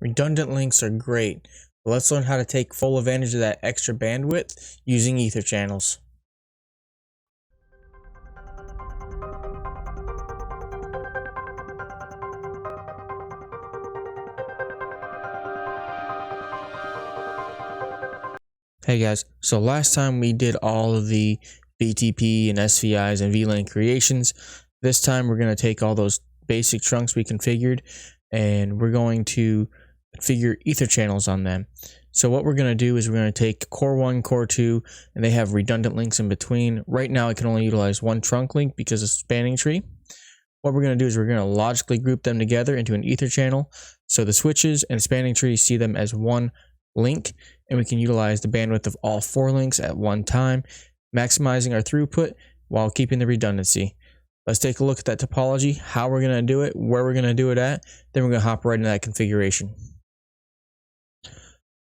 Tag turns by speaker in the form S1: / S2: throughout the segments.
S1: Redundant links are great, but let's learn how to take full advantage of that extra bandwidth using ether channels. Hey guys, so last time we did all of the BTP and SVIs and VLAN creations. This time we're going to take all those basic trunks we configured and we're going to configure ether channels on them. So what we're going to do is we're going to take core 1, core 2, and they have redundant links in between. Right now I can only utilize one trunk link because of spanning tree. What we're going to do is we're going to logically group them together into an ether channel. So the switches and spanning tree see them as one link, and we can utilize the bandwidth of all 4 links at one time, maximizing our throughput while keeping the redundancy. Let's take a look at that topology, how we're going to do it, where we're going to do it at, then we're going to hop right into that configuration.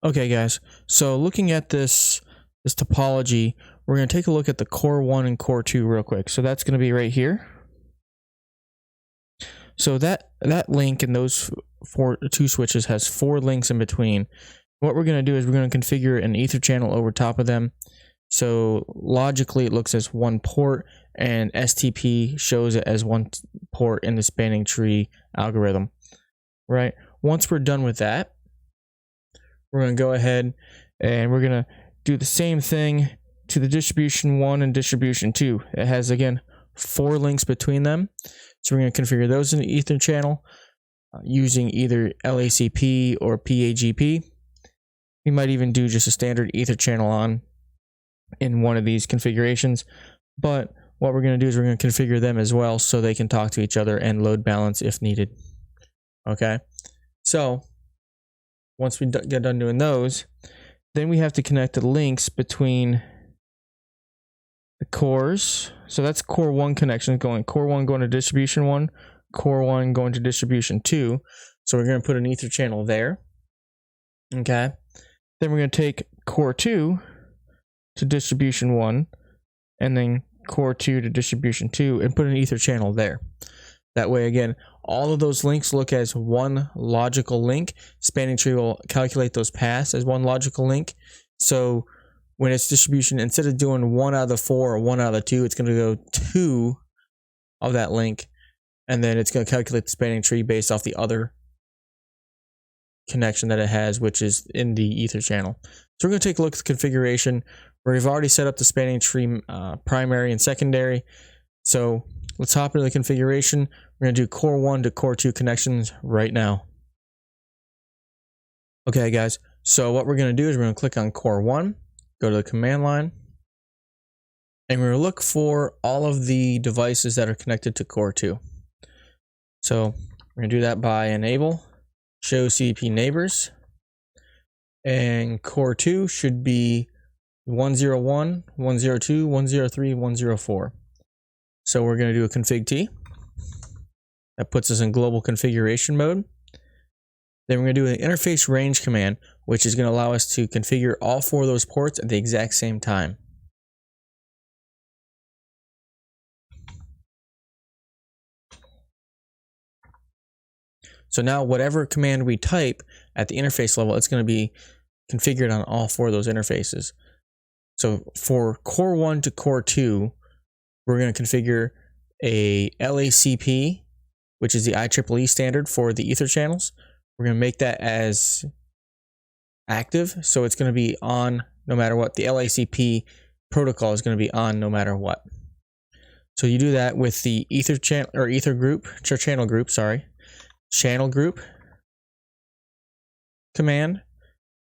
S1: Okay guys, so looking at this topology, we're going to take a look at the core 1 and core 2 real quick. So that's going to be right here. So that link in those 2 switches has 4 links in between. What we're going to do is we're going to configure an ether channel over top of them. So logically it looks as one port, and STP shows it as one port in the spanning tree algorithm, right? Once we're done with that, we're going to go ahead and we're going to do the same thing to the distribution 1 and distribution 2. It has, again, 4 links between them. So we're going to configure those in the ether channel using either LACP or PAGP. We might even do just a standard ether channel on in one of these configurations, but what we're going to do is we're going to configure them as well so they can talk to each other and load balance if needed. Okay, so once we get done doing those, then we have to connect the links between the cores. So that's core 1 connection going, core 1 going to distribution 1, core 1 going to distribution 2. So we're going to put an ether channel there. Okay, then we're going to take core 2 to distribution 1 and then core 2 to distribution 2 and put an ether channel there. That way, again, all of those links look as one logical link. Spanning tree will calculate those paths as one logical link. So when it's distribution, instead of doing 1 out of the 4 or 1 out of the 2, it's going to go 2 of that link, and then it's going to calculate the spanning tree based off the other connection that it has, which is in the ether channel. So we're going to take a look at the configuration where we've already set up the spanning tree primary and secondary. So let's hop into the configuration. We're going to do core 1 to core 2 connections right now. Okay guys, so what we're going to do is we're going to click on core 1, go to the command line, and we're going to look for all of the devices that are connected to core 2. So we're going to do that by enable show CP neighbors, and core 2 should be 101, 102, 103, 104. So we're going to do a config T. That puts us in global configuration mode. Then we're going to do an interface range command, which is going to allow us to configure all 4 of those ports at the exact same time. So now whatever command we type at the interface level, it's going to be configured on all 4 of those interfaces. So for core 1 to core 2, we're going to configure a LACP, which is the IEEE standard for the ether channels. We're going to make that as active, so it's going to be on no matter what. The LACP protocol is going to be on no matter what. So you do that with the ether channel or ether group, channel group, sorry, channel group command,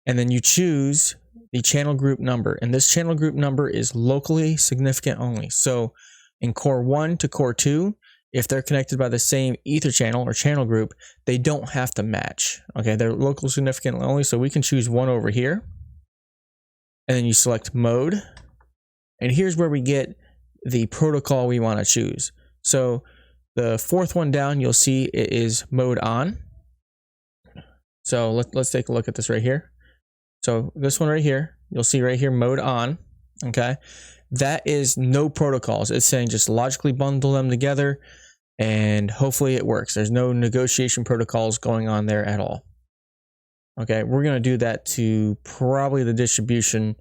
S1: and then you choose the channel group number, and this channel group number is locally significant only. So in core 1 to core 2, if they're connected by the same ether channel or channel group, they don't have to match. Okay, they're local significant only, so we can choose one over here, and then you select mode, and here's where we get the protocol we want to choose. So the 4th one down, you'll see it is mode on. So let's take a look at this right here. So this one right here, you'll see right here, mode on. Okay, that is no protocols. It's saying just logically bundle them together and hopefully it works. There's no negotiation protocols going on there at all. Okay, we're going to do that to probably the distribution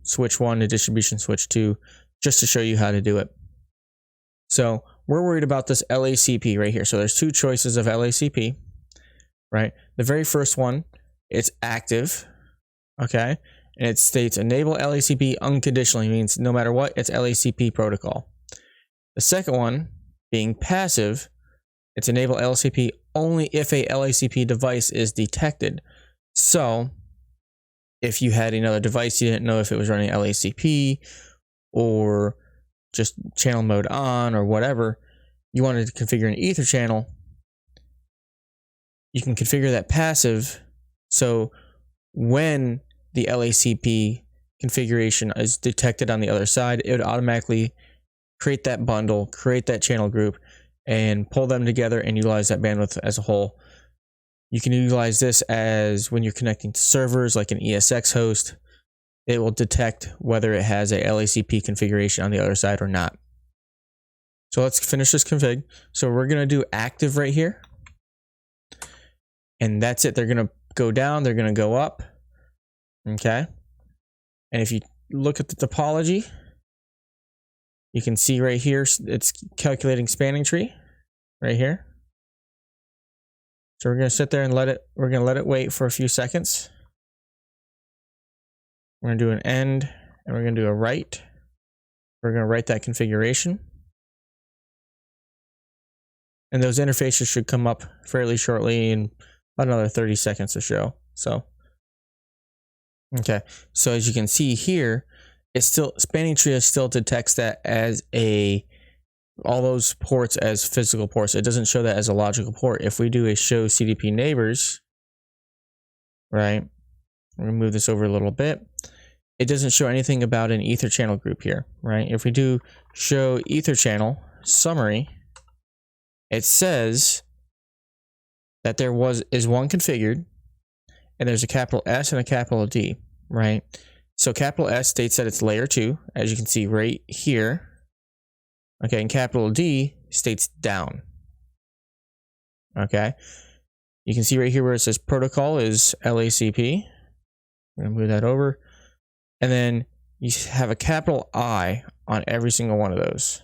S1: switch 1 to distribution switch 2, just to show you how to do it. So we're worried about this LACP right here. So there's two choices of LACP, right? The very first one, it's active, okay? And it states enable LACP unconditionally, means no matter what, it's LACP protocol. The second one, being passive, it's enable LACP only if a LACP device is detected. So if you had another device, you didn't know if it was running LACP or just channel mode on or whatever, you wanted to configure an ether channel, you can configure that passive. So when the LACP configuration is detected on the other side, it would automatically create that bundle, create that channel group, and pull them together and utilize that bandwidth as a whole. You can utilize this as when you're connecting to servers like an ESX host. It will detect whether it has a LACP configuration on the other side or not. So let's finish this config. So we're going to do active right here. And that's it. They're going to go down. They're going to go up. Okay. And if you look at the topology, you can see right here, it's calculating spanning tree right here. So we're going to sit there and we're going to let it wait for a few seconds. We're going to do an end and we're going to do a write. We're going to write that configuration. And those interfaces should come up fairly shortly in about another 30 seconds or so. Okay. So as you can see here, it's still, spanning tree still detects that as all those ports as physical ports. It doesn't show that as a logical port. If we do a show CDP neighbors, right? We're going to move this over a little bit. It doesn't show anything about an ether channel group here, right? If we do show ether channel summary, it says that there is one configured and there's a capital S and a capital D, right? So capital S states that it's layer 2, as you can see right here. Okay, and capital D states down. Okay, you can see right here where it says protocol is LACP. I'm going to move that over. And then you have a capital I on every single one of those,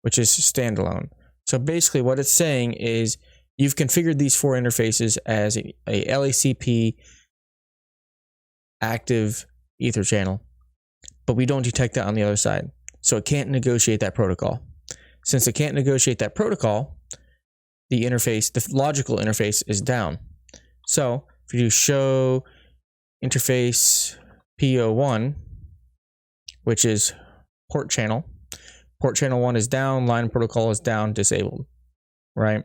S1: which is standalone. So basically what it's saying is you've configured these 4 interfaces as a LACP active ether channel, but we don't detect that on the other side. So it can't negotiate that protocol. Since it can't negotiate that protocol, the interface, the logical interface is down. So if you do show interface PO1, which is port channel 1 is down, line protocol is down, disabled, right?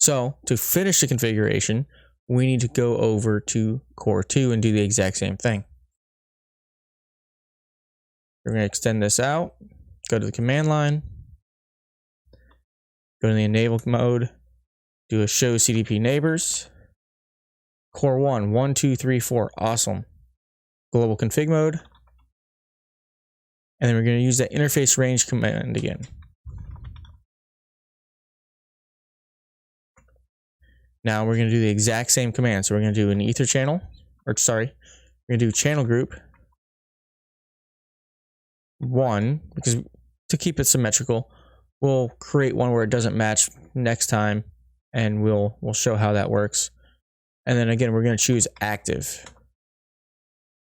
S1: So to finish the configuration, we need to go over to core 2 and do the exact same thing. We're going to extend this out, go to the command line, go to the enable mode, do a show CDP neighbors, core 1, 1, 2, 3, 4, awesome. Global config mode, and then we're going to use that interface range command again. Now we're going to do the exact same command. So we're going to do an ether channel, we're going to do channel group 1, because to keep it symmetrical, we'll create one where it doesn't match next time, and we'll show how that works. And then again, we're going to choose active.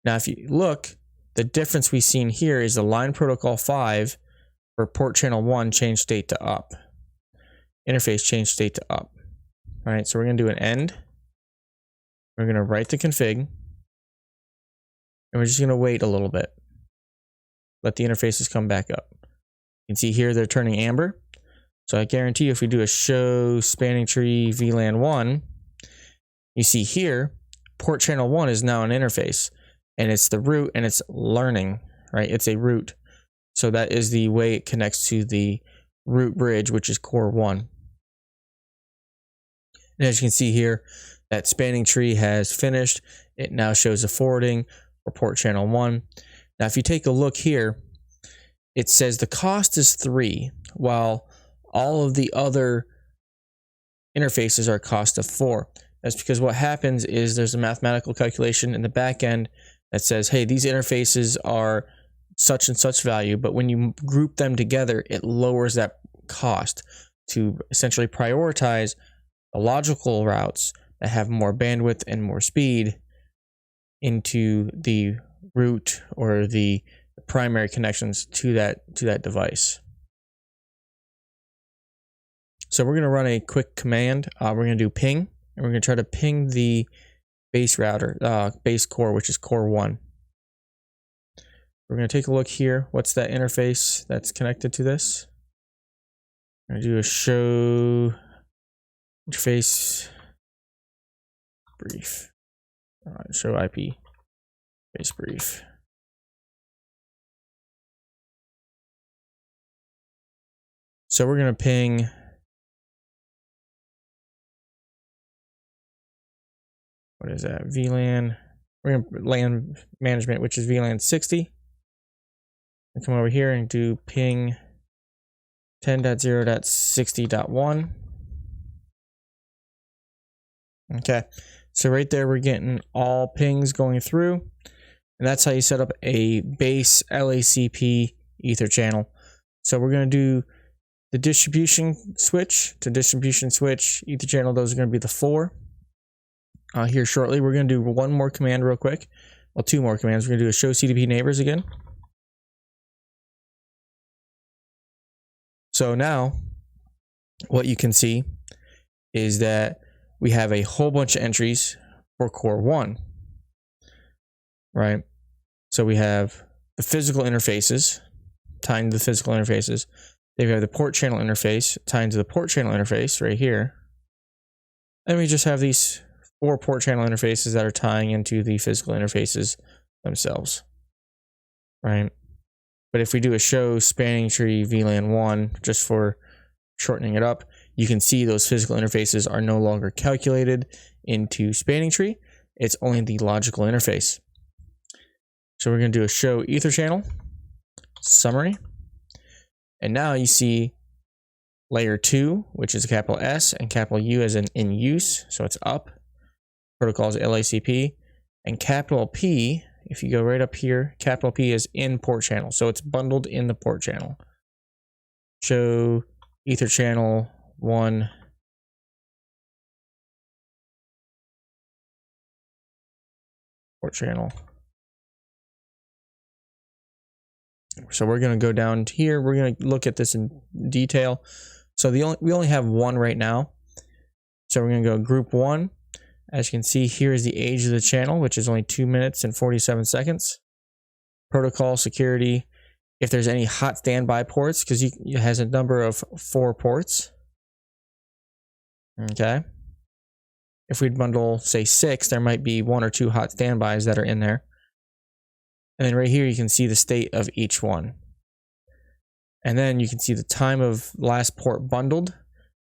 S1: Now, if you look, the difference we've seen here is the line protocol 5 for port channel 1 change state to up. Interface change state to up. All right, so we're going to do an end. We're going to write the config. And we're just going to wait a little bit. Let the interfaces come back up. You can see here they're turning amber. So I guarantee you if we do a show spanning tree VLAN 1, you see here, port channel 1 is now an interface. And it's the root and it's learning, right? It's a root. So that is the way it connects to the root bridge, which is core 1. And as you can see here, that spanning tree has finished. It now shows a forwarding for port channel 1. Now, if you take a look here, it says the cost is 3, while all of the other interfaces are a cost of 4. That's because what happens is there's a mathematical calculation in the back end that says, hey, these interfaces are such and such value, but when you group them together, it lowers that cost to essentially prioritize the logical routes that have more bandwidth and more speed into the root or the primary connections to that device. So we're going to run a quick command. We're going to do ping, and we're going to try to ping the base router, base core, which is core 1. We're going to take a look here. What's that interface that's connected to this? I'm going to do a show interface brief. Show IP base brief. So we're going to ping what is that? VLAN. We're going to LAN management, which is VLAN 60. And come over here and do ping 10.0.60.1. Okay, so right there we're getting all pings going through, and that's how you set up a base LACP ether channel. So we're going to do the distribution switch to distribution switch ether channel. Those are going to be the 4. Here shortly, we're going to do one more command real quick. Well, 2 more commands. We're going to do a show CDP neighbors again. So now what you can see is that we have a whole bunch of entries for core 1, right? So we have the physical interfaces tying to the physical interfaces. Then we have the port channel interface tying to the port channel interface right here. And we just have these 4 port channel interfaces that are tying into the physical interfaces themselves, right? But if we do a show spanning tree VLAN 1, just for shortening it up, you can see those physical interfaces are no longer calculated into spanning tree. It's only the logical interface. So we're going to do a show ether channel summary. And now you see layer 2, which is a capital S and capital U as in use. So it's up. Protocol is LACP. And capital P, if you go right up here, capital P is in port channel. So it's bundled in the port channel. Show ether channel 1 port channel. So we're going to go down to here. We're going to look at this in detail. So we only have 1 right now. So we're going to go group 1. As you can see, here is the age of the channel, which is only 2 minutes and 47 seconds. Protocol security. If there's any hot standby ports, because it has a number of 4 ports. Okay. If we bundle, say 6, there might be 1 or 2 hot standbys that are in there. And then right here, you can see the state of each one. And then you can see the time of last port bundled.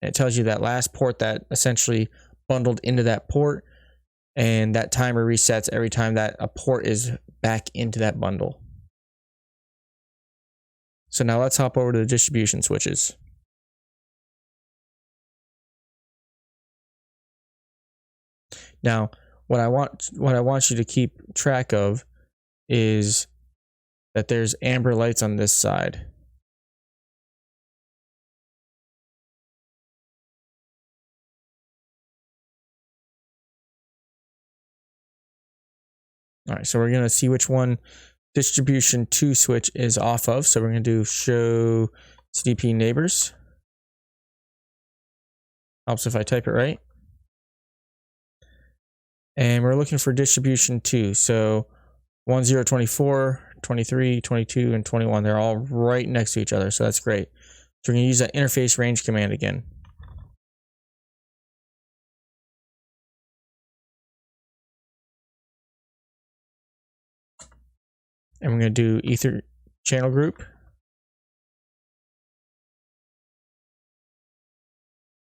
S1: And it tells you that last port that essentially bundled into that port. And that timer resets every time that a port is back into that bundle. So now let's hop over to the distribution switches. Now, what I want you to keep track of is that there's amber lights on this side. All right, so we're going to see which one distribution 2 switch is off of. So we're going to do show CDP neighbors. Helps if I type it right. And we're looking for distribution 2. So 1, 0, 24, 23, 22, and 21. They're all right next to each other, so that's great. So we're going to use that interface range command again. And we're going to do ether channel group.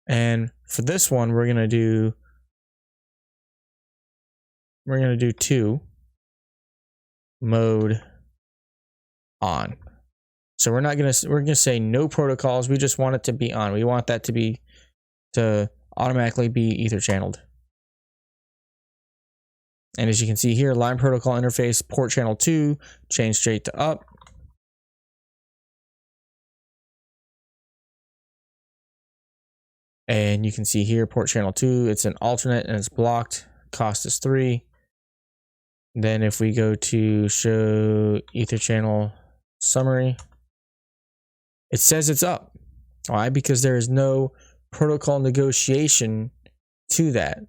S1: And for this one, we're going to do 2 mode on. So we're going to say no protocols. We just want it to be on. We want that to automatically be ether channeled. And as you can see here, line protocol interface, port channel 2, change straight to up. And you can see here, port channel 2, it's an alternate and it's blocked. Cost is 3. Then if we go to show ether channel summary, it says it's up. Why? Because there is no protocol negotiation to that.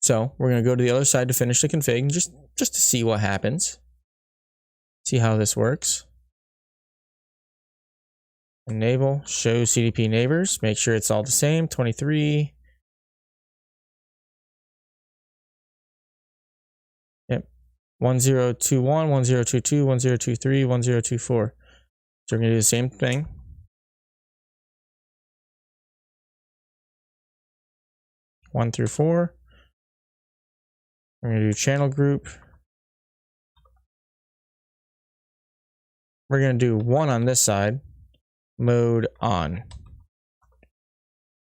S1: So we're going to go to the other side to finish the config, just to see what happens. See how this works. Enable, show CDP neighbors, make sure it's all the same, 23. Yep, 1021, 1022, 1023, 1024. So we're going to do the same thing. One through 4. We're going to do channel group. We're going to do 1 on this side, mode on.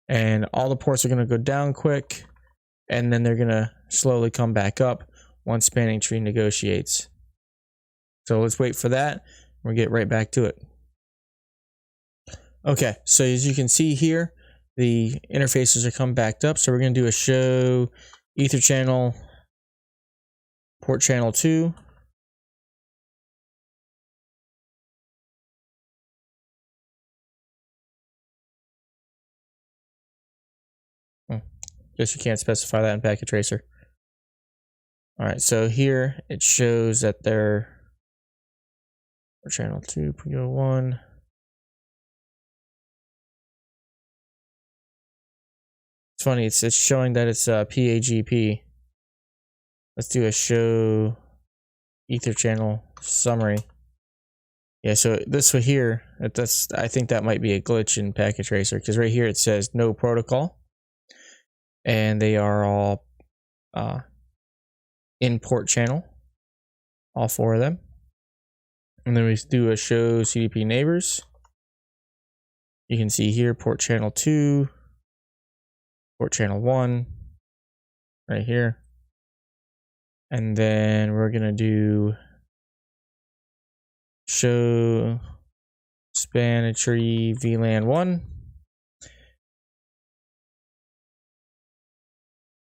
S1: And all the ports are going to go down quick, and then they're going to slowly come back up once spanning tree negotiates. So let's wait for that. We'll get right back to it. Okay, so as you can see here, the interfaces are come backed up. So we're going to do a show ether channel, port channel 2. Guess you can't specify that in Packet Tracer. All right, so here it shows that they're port channel 2, port 1. It's funny, it's showing that it's PAGP. Let's do a show ether channel summary. Yeah, so this one here, I think that might be a glitch in Packet Tracer, because right here it says no protocol, and they are all in port channel, all 4 of them. And then we do a show CDP neighbors. You can see here port channel 2, port channel 1, right here. And then we're gonna do show span a tree VLAN 1.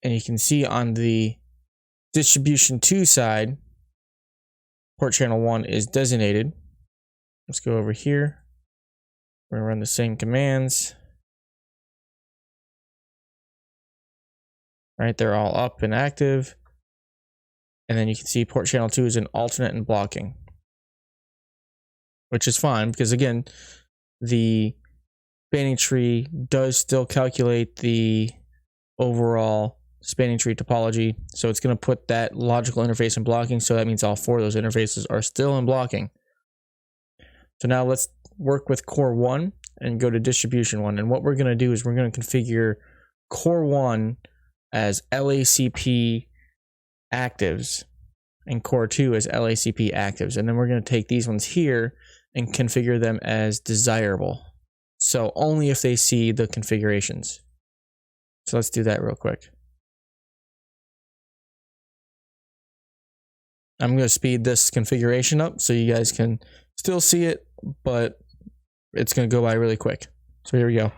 S1: And you can see on the distribution 2 side, port channel 1 is designated. Let's go over here. We're gonna run the same commands. Right, they're all up and active. And then you can see port channel 2 is an alternate and blocking, which is fine because again, the spanning tree does still calculate the overall spanning tree topology. So it's going to put that logical interface in blocking. So that means all 4 of those interfaces are still in blocking. So now let's work with core 1 and go to distribution 1. And what we're going to do is we're going to configure core 1 as LACP actives and core 2 as LACP actives. And then we're going to take these ones here and configure them as desirable. So only if they see the configurations. So let's do that real quick. I'm going to speed this configuration up so you guys can still see it, but it's going to go by really quick. So here we go.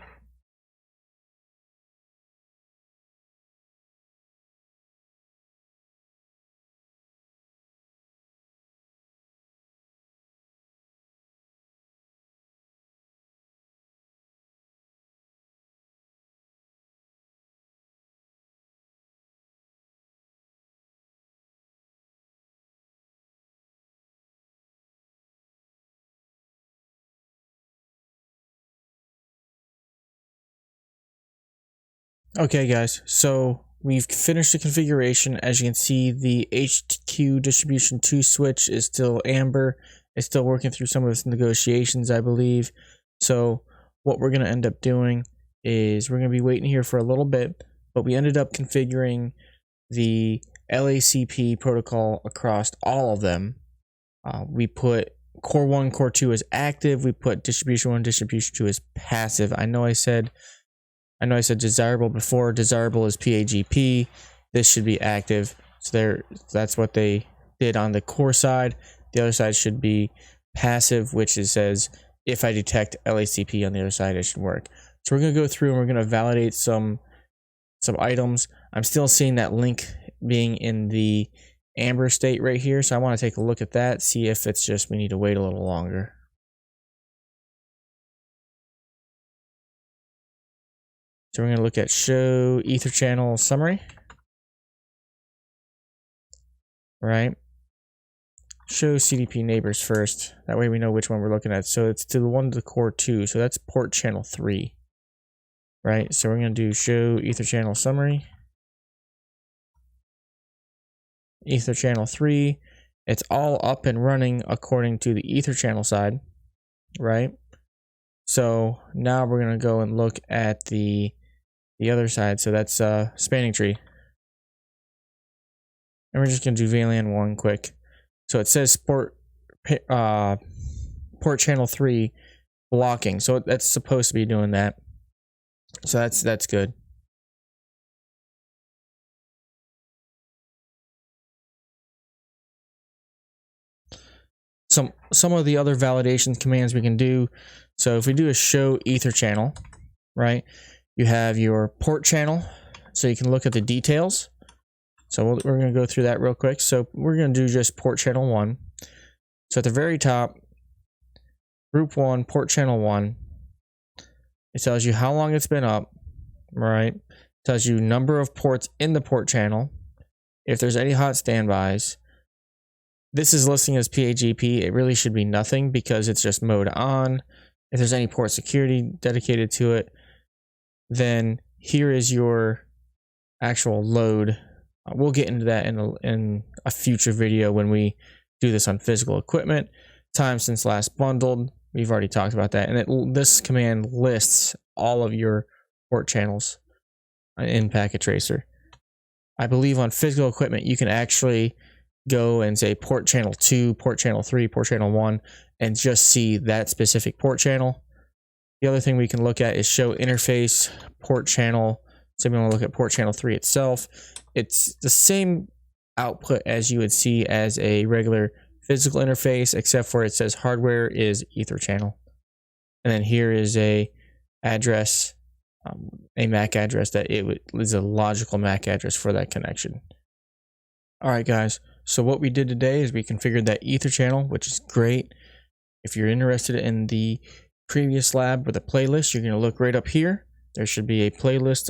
S1: Okay guys, so we've finished the configuration. As you can see, the HQ distribution 2 switch is still amber. It's still working through some of its negotiations, I believe. So what we're going to end up doing is we're going to be waiting here for a little bit, but we ended up configuring the LACP protocol across all of them. We put core 1, core 2 as active. We put distribution 1, distribution 2 as passive. I know I said I know I said desirable before. Desirable is PAGP. This should be active. So that's what they did on the core side. The other side should be passive, which it says if I detect LACP on the other side, it should work. So we're going to go through and we're going to validate some items. I'm still seeing that link being in the amber state right here. So I want to take a look at that, see if it's just we need to wait a little longer. So we're going to look at show ether channel summary. Right. Show CDP neighbors first. That way we know which one we're looking at. So it's to the one to the core 2. So that's port channel 3. Right. So we're going to do show ether channel summary. Ether channel 3. It's all up and running according to the ether channel side. Right. So now we're going to go and look at the other side. So that's spanning tree. And we're just going to do VLAN 1 quick. So it says port channel 3 blocking. So that's supposed to be doing that. So that's good. Some of the other validation commands we can do. So if we do a show ether channel, right? You have your port channel, so you can look at the details. So we're going to go through that real quick. So we're going to do just port channel 1. So at the very top, group 1, port channel 1, it tells you how long it's been up, right? It tells you number of ports in the port channel, if there's any hot standbys. This is listing as PAGP. It really should be nothing because it's just mode on. If there's any port security dedicated to it, then here is your actual load. We'll get into that in a future video when we do this on physical equipment. Time since last bundled. We've already talked about that. And this command lists all of your port channels in Packet Tracer. I believe on physical equipment, you can actually go and say port channel 2, port channel 3, port channel 1, and just see that specific port channel. The other thing we can look at is show interface, port channel. So we want to look at port channel 3 itself. It's the same output as you would see as a regular physical interface, except for it says hardware is ether channel. And then here is a address, a MAC address that is a logical MAC address for that connection. All right, guys. So what we did today is we configured that ether channel, which is great. If you're interested in the previous lab with a playlist, you're going to look right up here. There should be a playlist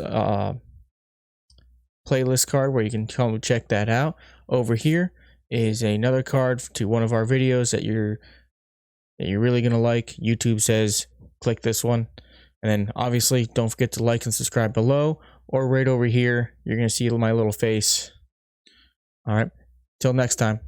S1: card where you can come check that out. Over here is another card to one of our videos that you're really going to like. YouTube says click this one. And then obviously don't forget to like and subscribe below, or right over here you're going to see my little face. All right, till next time.